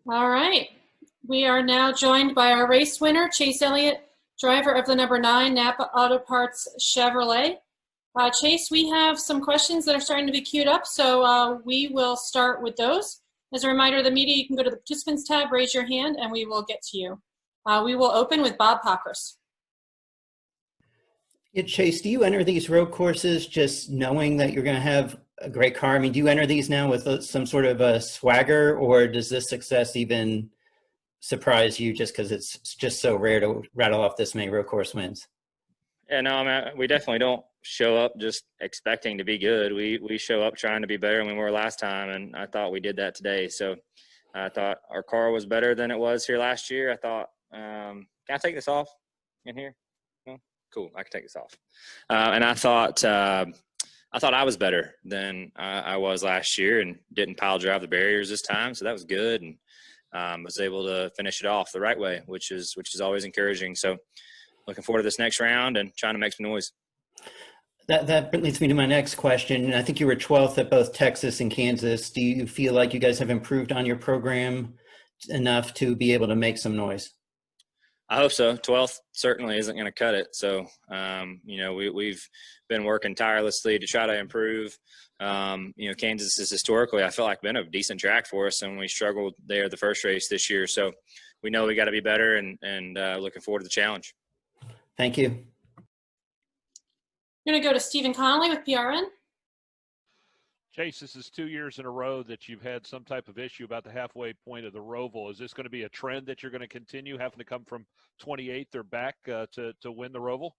All right. We are now joined by our race winner, Chase Elliott, driver of the number 9 Napa Auto Parts Chevrolet. Chase, we have some questions that are starting to be queued up, so we will start with those. As a reminder to the media, you can go to the participants tab, raise your hand, and we will get to you. We will open with Bob Pockris. Yeah, Chase, do you enter these road courses just knowing that you're going to have a great car? I mean, do you enter these now with some sort of a swagger, or does this success even surprise you just because it's just so rare to rattle off this many road course wins? Yeah, no, I mean, we definitely don't show up just expecting to be good. We show up trying to be better than we were last time, and I thought we did that today. So I thought our car was better than it was here last year. I thought, can I take this off in here? No? Cool, I can take this off. And I thought I was better than I was last year, and didn't pile drive the barriers this time, so that was good, and was able to finish it off the right way, which is always encouraging. So looking forward to this next round and trying to make some noise. That leads me to my next question. I think you were 12th at both Texas and Kansas. Do you feel like you guys have improved on your program enough to be able to make some noise? I hope so. 12th certainly isn't going to cut it. So, we've been working tirelessly to try to improve. Kansas has historically, I feel like, been a decent track for us, and we struggled there the first race this year. So we know we got to be better, and looking forward to the challenge. Thank you. I'm going to go to Stephen Connolly with PRN. Chase, this is 2 years in a row that you've had some type of issue about the halfway point of the Roval. Is this going to be a trend that you're going to continue, having to come from 28th or back to win the Roval?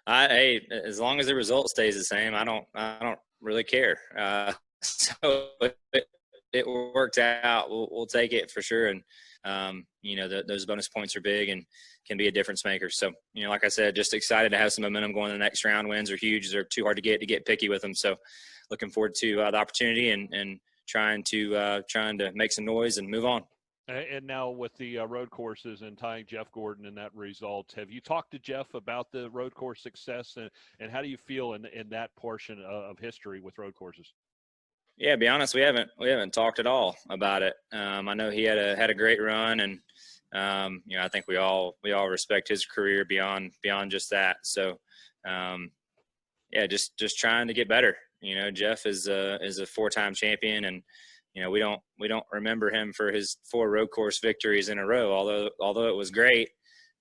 Hey, as long as the result stays the same, I don't really care. So it worked out. We'll take it for sure. And those bonus points are big and can be a difference maker. So, like I said, just excited to have some momentum going to the next round. Wins are huge. They're too hard to get picky with them. So looking forward to the opportunity and trying to make some noise and move on. And now with the road courses and tying Jeff Gordon in that result, have you talked to Jeff about the road course success, and how do you feel in that portion of history with road courses? Yeah, to be honest, we haven't talked at all about it. I know he had a great run, and I think we all respect his career beyond just that. So, just trying to get better. Jeff is a 4-time champion, and we don't remember him for his 4 road course victories in a row. Although it was great,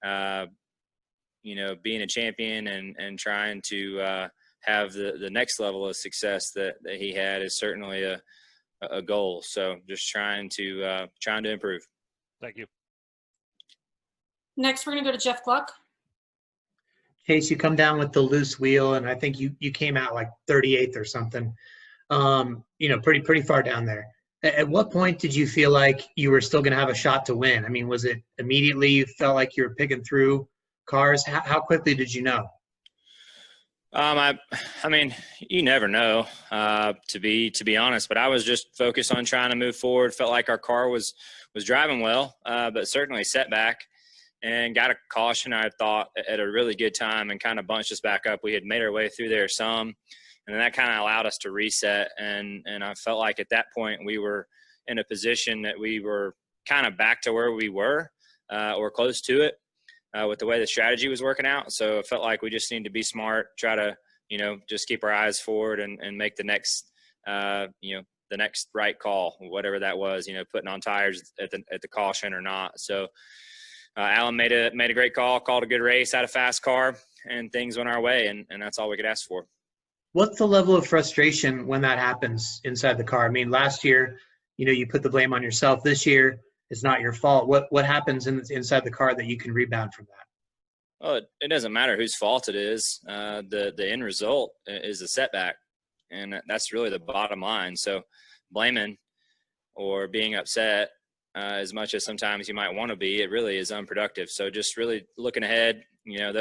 being a champion and trying to have the next level of success that he had is certainly a goal. So just trying to improve. Thank you. Next, we're going to go to Jeff Gluck. Chase, you come down with the loose wheel, and I think you came out like 38th or something. Pretty far down there. At what point did you feel like you were still going to have a shot to win? I mean, was it immediately you felt like you were picking through cars? How quickly did you know? I mean, you never know, to be honest, but I was just focused on trying to move forward. Felt like our car was driving well, but certainly setback, and got a caution, I thought, at a really good time, and kind of bunched us back up. We had made our way through there some, and that kind of allowed us to reset. And I felt like at that point we were in a position that we were kind of back to where we were, or close to it. With the way the strategy was working out. So it felt like we just needed to be smart, try to, just keep our eyes forward and make the next, the next right call, whatever that was, putting on tires at the caution or not. So Alan made a great call, called a good race, had a fast car, and things went our way. And that's all we could ask for. What's the level of frustration when that happens inside the car? I mean, last year, you put the blame on yourself. This year, it's not your fault. What happens inside the car that you can rebound from that? Well, it doesn't matter whose fault it is. The end result is a setback, and that's really the bottom line. So blaming or being upset, as much as sometimes you might want to be, it really is unproductive. So just really looking ahead,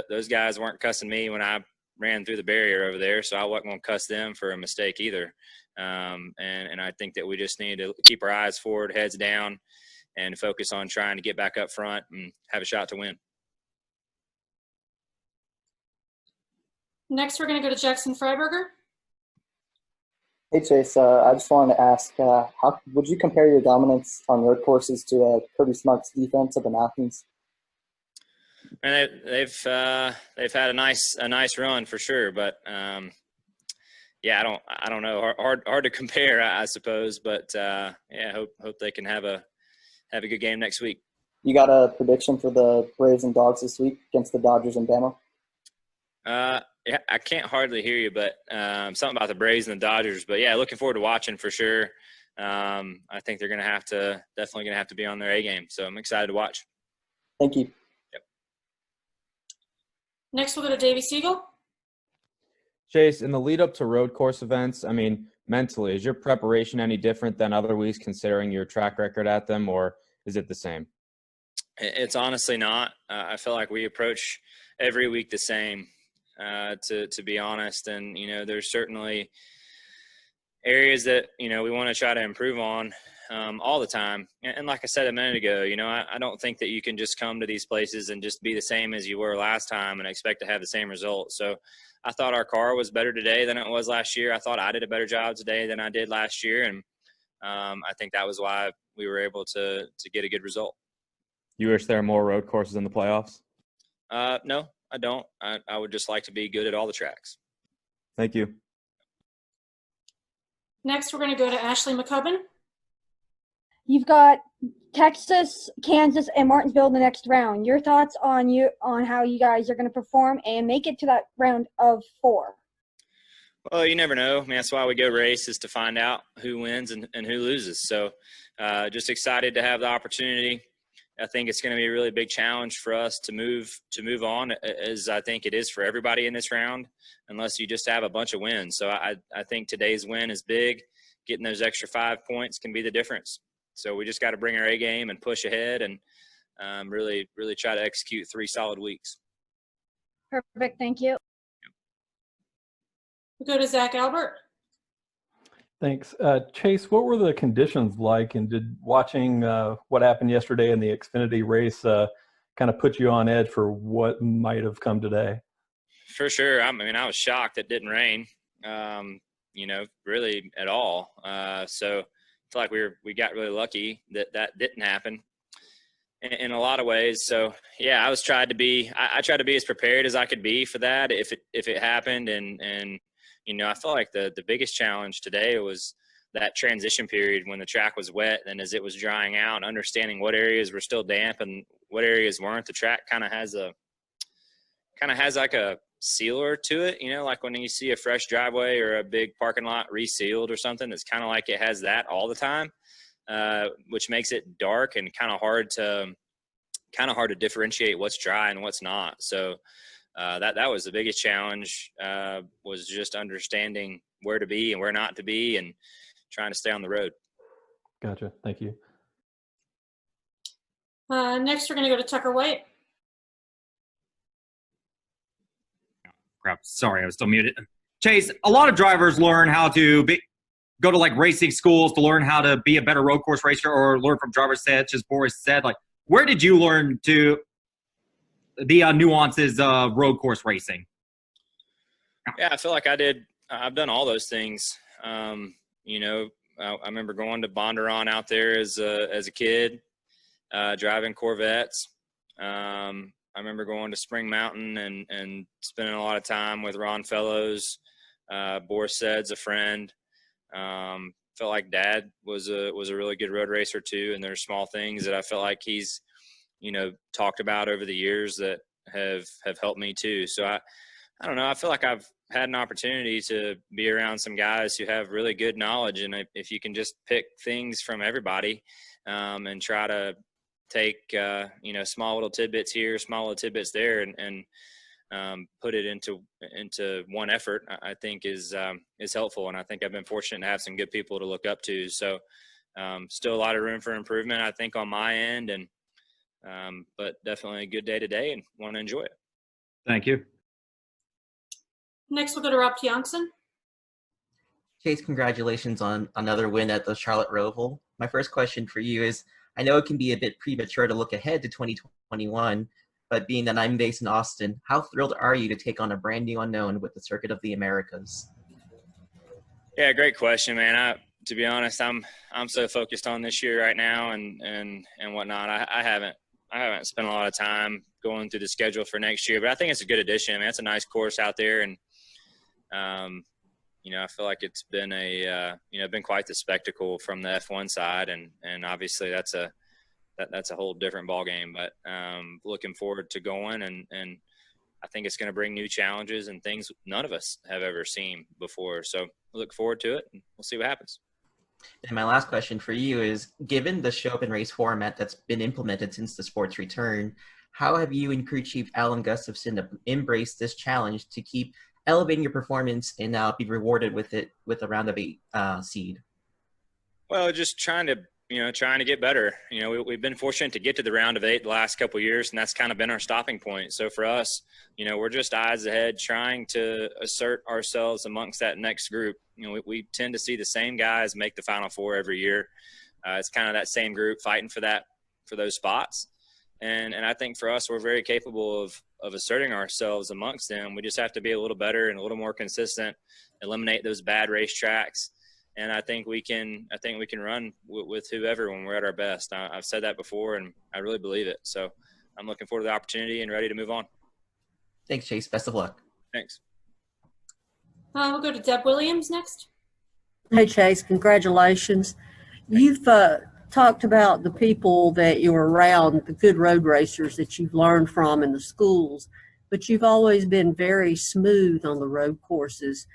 those guys weren't cussing me when I ran through the barrier over there, so I wasn't going to cuss them for a mistake either. And I think that we just need to keep our eyes forward, heads down, and focus on trying to get back up front and have a shot to win. Next, we're going to go to Jackson Freiberger. Hey Chase, I just wanted to ask, how would you compare your dominance on road courses to Kirby Smart's defense of the Athens? And they've had a nice run for sure, but yeah, I don't know. Hard to compare, I suppose, but yeah, hope they can have a good game next week. You got a prediction for the Braves and Dogs this week against the Dodgers and Bama? Yeah, I can't hardly hear you, but something about the Braves and the Dodgers. But yeah, looking forward to watching for sure. I think they're definitely gonna have to be on their A game. So I'm excited to watch. Thank you. Yep. Next, we'll go to Davey Siegel. Chase, in the lead up to road course events, I mean, mentally, is your preparation any different than other weeks considering your track record at them, or is it the same? It's honestly not. I feel like we approach every week the same, to be honest. And, there's certainly areas that, we want to try to improve on all the time. And like I said a minute ago, I don't think that you can just come to these places and just be the same as you were last time and expect to have the same results. So I thought our car was better today than it was last year. I thought I did a better job today than I did last year. And I think that was why we were able to get a good result. You wish there were more road courses in the playoffs? No, I don't. I would just like to be good at all the tracks. Thank you. Next, we're going to go to Ashley McCubbin. You've got Texas, Kansas, and Martinsville in the next round. Your thoughts on how you guys are going to perform and make it to that round of 4? Well, you never know. I mean, that's why we go race, is to find out who wins and who loses. So just excited to have the opportunity. I think it's going to be a really big challenge for us to move on, as I think it is for everybody in this round, unless you just have a bunch of wins. So I think today's win is big. Getting those extra 5 points can be the difference. So we just got to bring our A game and push ahead and really try to execute 3 solid weeks. Perfect. Thank you. We'll go to Zach Albert. Thanks. Chase, what were the conditions like, and did watching what happened yesterday in the Xfinity race kind of put you on edge for what might have come today? For sure. I mean, I was shocked it didn't rain, really at all. So I feel like we got really lucky that didn't happen in a lot of ways. So yeah, I tried to be as prepared as I could be for that if it happened. And I felt like the biggest challenge today was that transition period when the track was wet and as it was drying out, understanding what areas were still damp and what areas weren't. The track kind of has like a sealer to it, like when you see a fresh driveway or a big parking lot resealed or something, it's kind of like it has that all the time, which makes it dark and kind of hard to differentiate what's dry and what's not. So that was the biggest challenge, was just understanding where to be and where not to be and trying to stay on the road. Gotcha. Thank you. Next, we're going to go to Tucker White. Crap. Sorry, I was still muted. Chase, a lot of drivers learn how to go to like racing schools to learn how to be a better road course racer or learn from drivers such as Boris said. Like, where did you learn the nuances of road course racing? Yeah, I feel like I've done all those things. I remember going to Bondurant out there as a kid, driving Corvettes. I remember going to Spring Mountain and spending a lot of time with Ron Fellows. Boris Said's a friend. Felt like Dad was a really good road racer too. And there's small things that I felt like he's, talked about over the years that have helped me too. So I don't know. I feel like I've had an opportunity to be around some guys who have really good knowledge. And if you can just pick things from everybody and try to take, small little tidbits here, small little tidbits there, and put it into one effort, I think is helpful. And I think I've been fortunate to have some good people to look up to. So still a lot of room for improvement, I think, on my end, but definitely a good day today and want to enjoy it. Thank you. Next, we'll go to Rob Pianson. Chase, congratulations on another win at the Charlotte Roval. My first question for you is, I know it can be a bit premature to look ahead to 2021, but being that I'm based in Austin, how thrilled are you to take on a brand new unknown with the Circuit of the Americas? Yeah, great question, man. To be honest, I'm so focused on this year right now and whatnot. I haven't spent a lot of time going through the schedule for next year, but I think it's a good addition. I mean, it's a nice course out there, and I feel like it's been been quite the spectacle from the F1 side, and obviously that's a whole different ball game. But looking forward to going, and I think it's going to bring new challenges and things none of us have ever seen before. So look forward to it, and we'll see what happens. And my last question for you is, given the show up and race format that's been implemented since the sport's return, how have you and crew chief Alan Gustafson embraced this challenge to keep elevating your performance and be rewarded with it with a round of 8 seed? Well, just trying to get better. We've been fortunate to get to the round of 8 the last couple of years, and that's kind of been our stopping point. So for us, we're just eyes ahead, trying to assert ourselves amongst that next group. We tend to see the same guys make the Final Four every year. It's kind of that same group fighting for those spots. And I think for us, we're very capable of asserting ourselves amongst them. We just have to be a little better and a little more consistent, eliminate those bad racetracks. And I think we can run with whoever when we're at our best. I've said that before, and I really believe it. So I'm looking forward to the opportunity and ready to move on. Thanks, Chase. Best of luck. Thanks. We'll go to Deb Williams next. Hey, Chase, congratulations. You've talked about the people that you're around, the good road racers that you've learned from in the schools, but you've always been very smooth on the road courses.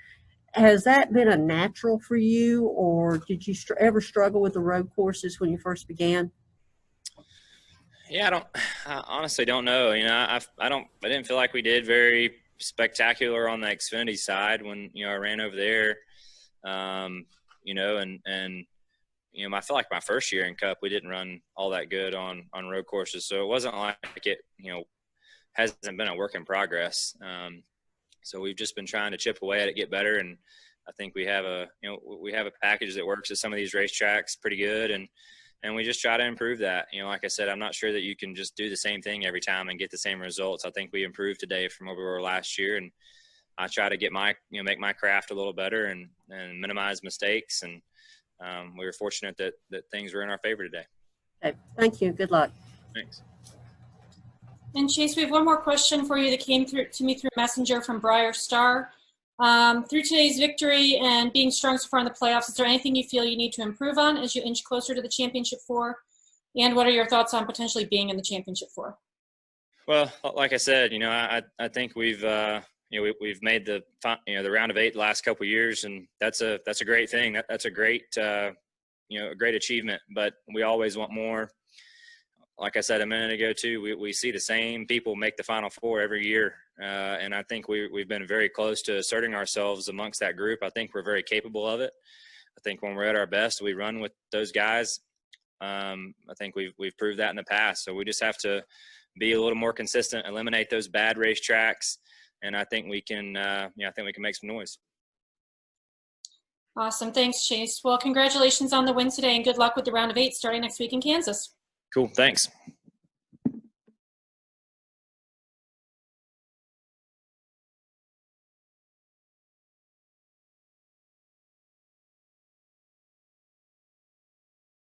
Has that been a natural for you, or did you ever struggle with the road courses when you first began? Yeah, I honestly don't know. I didn't feel like we did very spectacular on the Xfinity side when I ran over there. I feel like my first year in Cup we didn't run all that good on road courses, so it wasn't like it hasn't been a work in progress. So we've just been trying to chip away at it, get better, and I think we have a package that works at some of these racetracks pretty good, and we just try to improve that. Like I said, I'm not sure that you can just do the same thing every time and get the same results. I think we improved today from where we were last year, and I try to get make my craft a little better and minimize mistakes. And we were fortunate that things were in our favor today. Okay. Thank you. Good luck. Thanks. And Chase, we have one more question for you that came to me through Messenger from Briar Star. Through today's victory and being strong so far in the playoffs, is there anything you feel you need to improve on as you inch closer to the Championship 4? And what are your thoughts on potentially being in the Championship 4? Well, like I said, I think we've made the round of 8 the last couple of years, and that's a great thing. That's a great a great achievement. But we always want more. Like I said a minute ago too, we see the same people make the Final Four every year, and I think we've been very close to asserting ourselves amongst that group. I think we're very capable of it. I think when we're at our best, we run with those guys. I think we've proved that in the past. So we just have to be a little more consistent, eliminate those bad racetracks, and I think we can. I think we can make some noise. Awesome, thanks, Chase. Well, congratulations on the win today, and good luck with the round of 8 starting next week in Kansas. Cool, thanks.